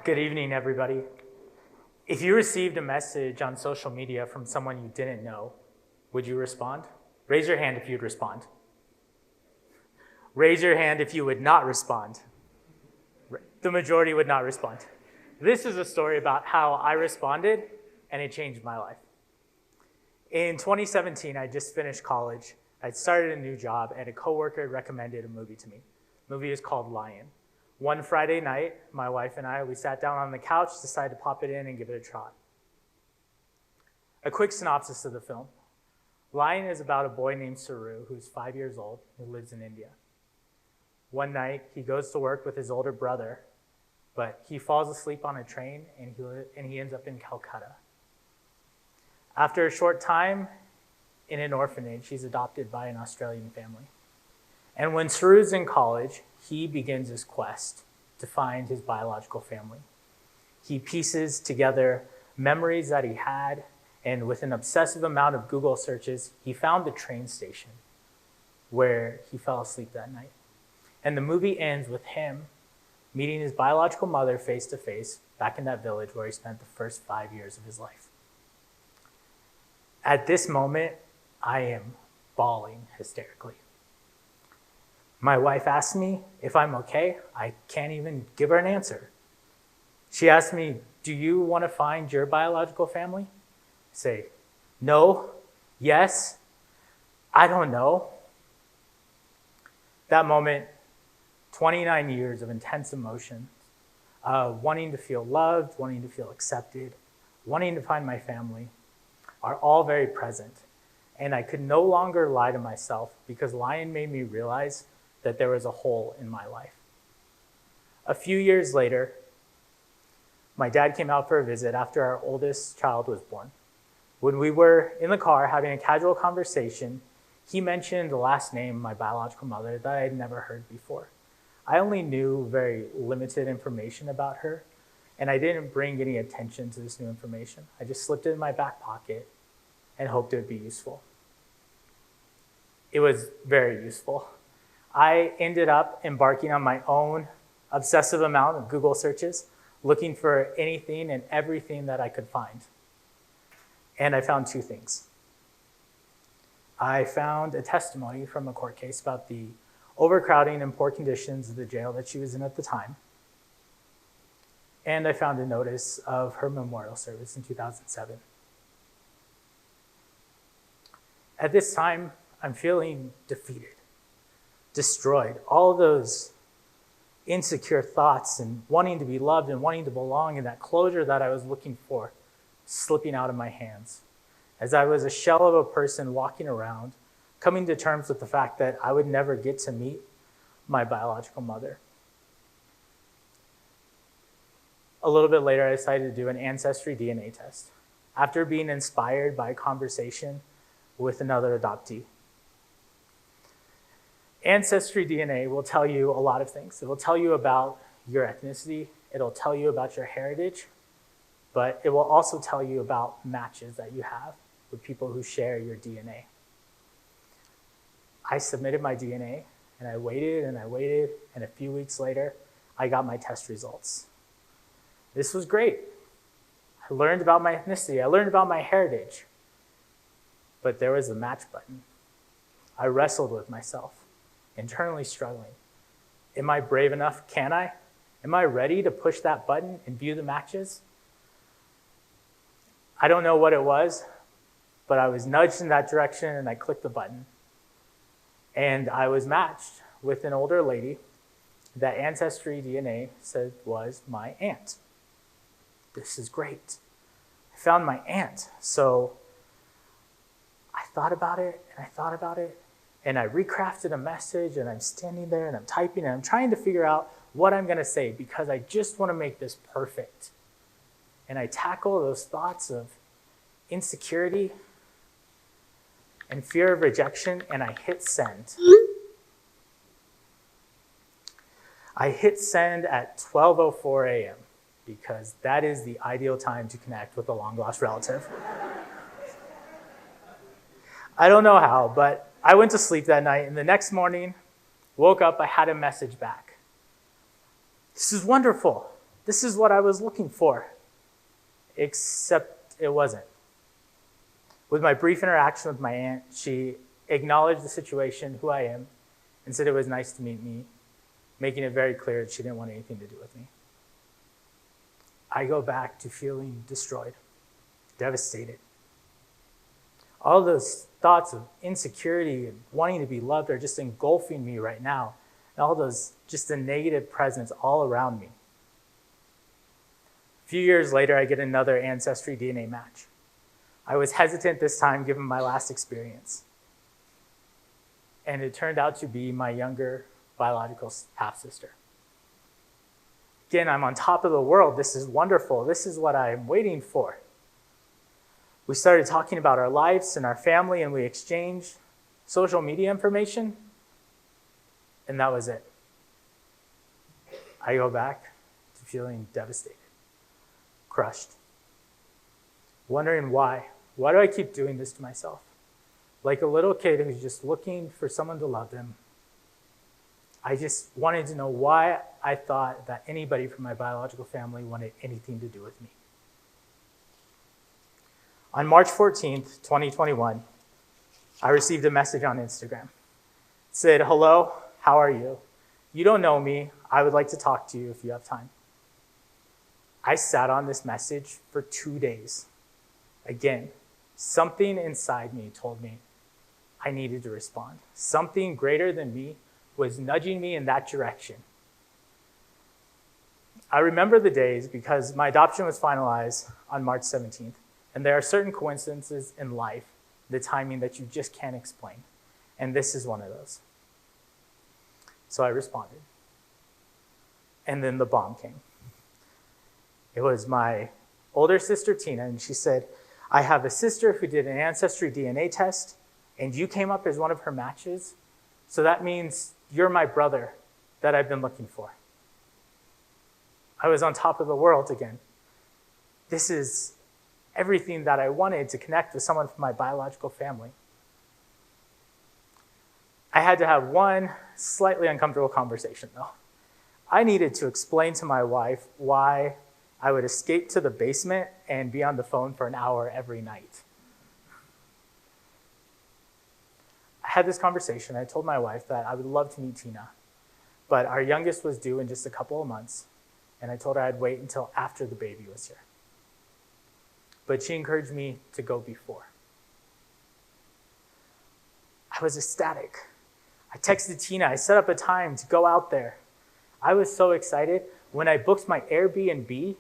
Good evening, everybody. If you received a message on social media from someone you didn't know, would you respond? Raise your hand if you'd respond. Raise your hand if you would not respond. The majority would not respond. This is a story about how I responded, and it changed my life. In 2017, I just finished college. I'd started a new job, and a coworker recommended a movie to me. The movie is called Lion. One Friday night, my wife and I, we sat down on the couch, decided to pop it in and give it a try. A quick synopsis of the film. Lion is about a boy named Saru, who's 5 years old, who lives in India. One night, he goes to work with his older brother, but he falls asleep on a train and he ends up in Calcutta. After a short time in an orphanage, he's adopted by an Australian family. And when Saru's in college, he begins his quest to find his biological family. He pieces together memories that he had, and with an obsessive amount of Google searches, he found the train station where he fell asleep that night. And the movie ends with him meeting his biological mother face to face back in that village where he spent the first 5 years of his life. At this moment, I am bawling hysterically. My wife asked me if I'm okay. I can't even give her an answer. She asked me, "Do you want to find your biological family?" I say, "No, yes, I don't know." That moment, 29 years of intense emotion, wanting to feel loved, wanting to feel accepted, wanting to find my family, are all very present. And I could no longer lie to myself because Lion made me realize that there was a hole in my life. A few years later, my dad came out for a visit after our oldest child was born. When we were in the car having a casual conversation, he mentioned the last name of my biological mother that I had never heard before. I only knew very limited information about her, and I didn't bring any attention to this new information. I just slipped it in my back pocket and hoped it would be useful. It was very useful. I ended up embarking on my own obsessive amount of Google searches, looking for anything and everything that I could find. And I found two things. I found a testimony from a court case about the overcrowding and poor conditions of the jail that she was in at the time. And I found a notice of her memorial service in 2007. At this time, I'm feeling defeated, destroyed. All those insecure thoughts and wanting to be loved and wanting to belong and that closure that I was looking for slipping out of my hands. As I was a shell of a person walking around, coming to terms with the fact that I would never get to meet my biological mother. A little bit later, I decided to do an ancestry DNA test after being inspired by a conversation with another adoptee. Ancestry DNA will tell you a lot of things. It will tell you about your ethnicity. It'll tell you about your heritage, but it will also tell you about matches that you have with people who share your DNA. I submitted my DNA, and I waited, and a few weeks later, I got my test results. This was great. I learned about my ethnicity. I learned about my heritage, but there was a match button. I wrestled with myself, internally struggling. Am I brave enough? Can I? Am I ready to push that button and view the matches? I don't know what it was, but I was nudged in that direction and I clicked the button. And I was matched with an older lady that Ancestry DNA said was my aunt. This is great. I found my aunt. So I thought about it and I thought about it. And I recrafted a message, and I'm standing there, and I'm typing, and I'm trying to figure out what I'm going to say because I just want to make this perfect. And I tackle those thoughts of insecurity and fear of rejection, and I hit send. I hit send at 12:04 a.m. because that is the ideal time to connect with a long-lost relative. I don't know how, but I went to sleep that night, and the next morning, woke up, I had a message back. This is wonderful. This is what I was looking for, except it wasn't. With my brief interaction with my aunt, she acknowledged the situation, who I am, and said it was nice to meet me, making it very clear that she didn't want anything to do with me. I go back to feeling destroyed, devastated. All those thoughts of insecurity and wanting to be loved are just engulfing me right now. And all those, just the negative presence all around me. A few years later, I get another ancestry DNA match. I was hesitant this time given my last experience. And it turned out to be my younger biological half-sister. Again, I'm on top of the world. This is wonderful. This is what I'm waiting for. We started talking about our lives and our family, and we exchanged social media information, and that was it. I go back to feeling devastated, crushed, wondering why. Why do I keep doing this to myself? Like a little kid who's just looking for someone to love them. I just wanted to know why I thought that anybody from my biological family wanted anything to do with me. On March 14th, 2021, I received a message on Instagram. It said, "Hello, how are you? You don't know me. I would like to talk to you if you have time." I sat on this message for 2 days. Again, something inside me told me I needed to respond. Something greater than me was nudging me in that direction. I remember the days because my adoption was finalized on March 17th, and there are certain coincidences in life, the timing that you just can't explain, and this is one of those. So I responded, and then the bomb came. It was my older sister, Tina, and she said, "I have a sister who did an ancestry DNA test, and you came up as one of her matches, so that means you're my brother that I've been looking for." I was on top of the world again. This is everything that I wanted, to connect with someone from my biological family. I had to have one slightly uncomfortable conversation, though. I needed to explain to my wife why I would escape to the basement and be on the phone for an hour every night. I had this conversation. I told my wife that I would love to meet Tina, but our youngest was due in just a couple of months, and I told her I'd wait until after the baby was here. But she encouraged me to go before. I was ecstatic. I texted Tina. I set up a time to go out there. I was so excited. When I booked my Airbnb,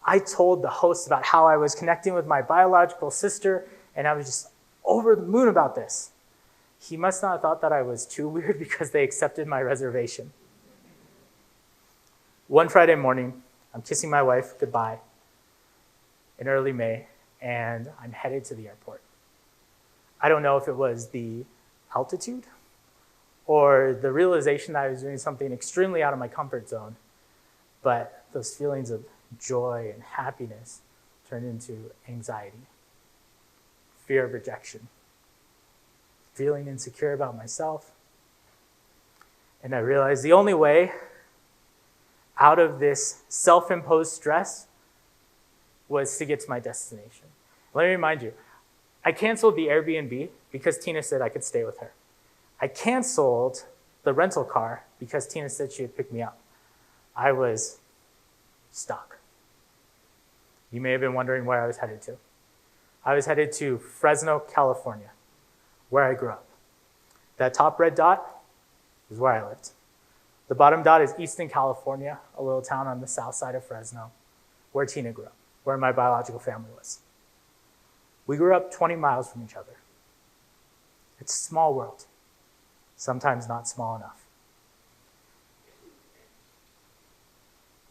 I told the host about how I was connecting with my biological sister, and I was just over the moon about this. He must not have thought that I was too weird because they accepted my reservation. One Friday morning, I'm kissing my wife goodbye in early May, and I'm headed to the airport. I don't know if it was the altitude or the realization that I was doing something extremely out of my comfort zone, but those feelings of joy and happiness turned into anxiety, fear of rejection, feeling insecure about myself. And I realized the only way out of this self-imposed stress was to get to my destination. Let me remind you, I canceled the Airbnb because Tina said I could stay with her. I canceled the rental car because Tina said she would pick me up. I was stuck. You may have been wondering where I was headed to. I was headed to Fresno, California, where I grew up. That top red dot is where I lived. The bottom dot is Easton, California, a little town on the south side of Fresno, where Tina grew up, where my biological family was. We grew up 20 miles from each other. It's a small world, sometimes not small enough.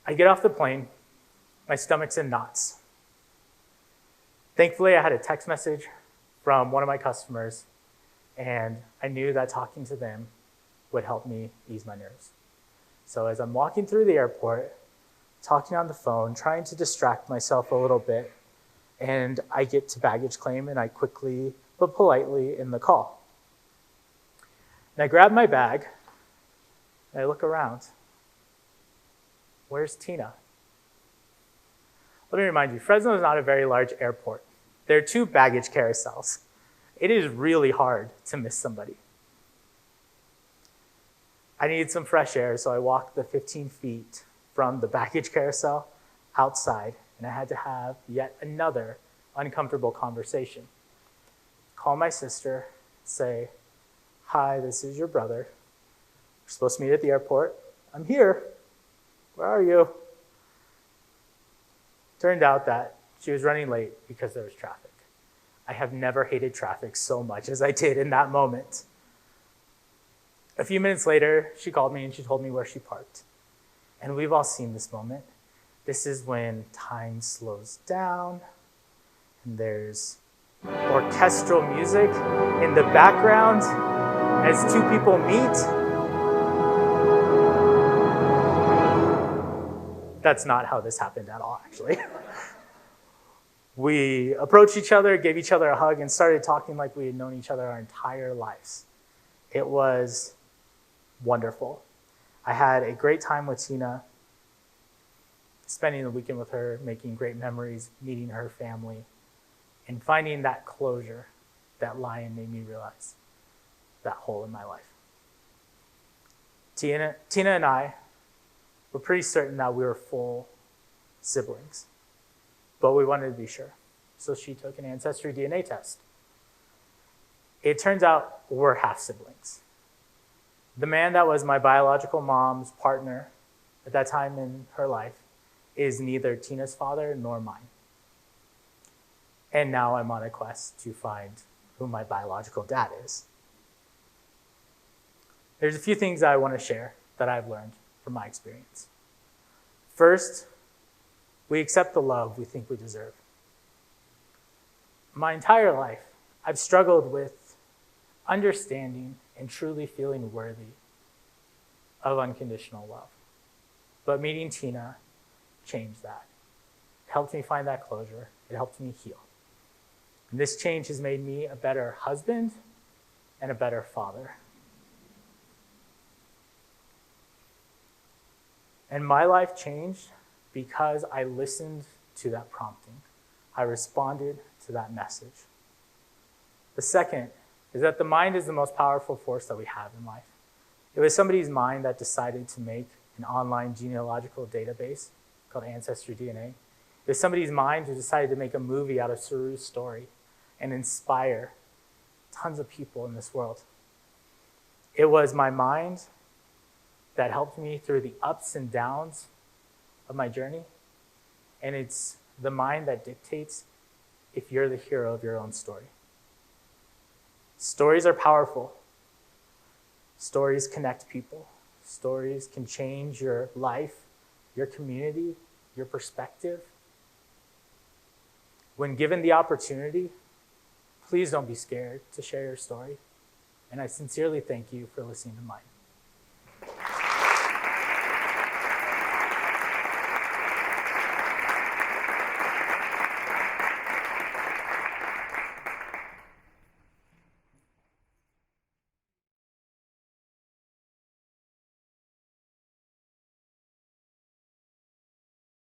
I get off the plane, my stomach's in knots. Thankfully, I had a text message from one of my customers, and I knew that talking to them would help me ease my nerves. So as I'm walking through the airport, talking on the phone, trying to distract myself a little bit, and I get to baggage claim, and I quickly but politely end the call. And I grab my bag, and I look around. Where's Tina? Let me remind you, Fresno is not a very large airport. There are 2 baggage carousels. It is really hard to miss somebody. I needed some fresh air, so I walked the 15 feet from the baggage carousel outside, and I had to have yet another uncomfortable conversation. Call my sister, say, "Hi, this is your brother. We're supposed to meet at the airport. I'm here. Where are you?" Turned out that she was running late because there was traffic. I have never hated traffic so much as I did in that moment. A few minutes later, she called me and she told me where she parked. And we've all seen this moment. This is when time slows down and there's orchestral music in the background as 2 people meet. That's not how this happened at all, actually. We approached each other, gave each other a hug, and started talking like we had known each other our entire lives. It was wonderful. I had a great time with Tina, spending the weekend with her, making great memories, meeting her family, and finding that closure that lion made me realize, that hole in my life. Tina and I were pretty certain that we were full siblings, but we wanted to be sure. So she took an ancestry DNA test. It turns out we're half siblings. The man that was my biological mom's partner at that time in her life is neither Tina's father nor mine. And now I'm on a quest to find who my biological dad is. There's a few things I want to share that I've learned from my experience. First, we accept the love we think we deserve. My entire life, I've struggled with understanding and truly feeling worthy of unconditional love. But meeting Tina changed that. It helped me find that closure. It helped me heal. And this change has made me a better husband and a better father. And my life changed because I listened to that prompting. I responded to that message. The second is that the mind is the most powerful force that we have in life. It was somebody's mind that decided to make an online genealogical database called Ancestry DNA. It was somebody's mind who decided to make a movie out of Saru's story and inspire tons of people in this world. It was my mind that helped me through the ups and downs of my journey. And it's the mind that dictates if you're the hero of your own story. Stories are powerful. Stories connect people. Stories can change your life, your community, your perspective. When given the opportunity, please don't be scared to share your story. And I sincerely thank you for listening to mine.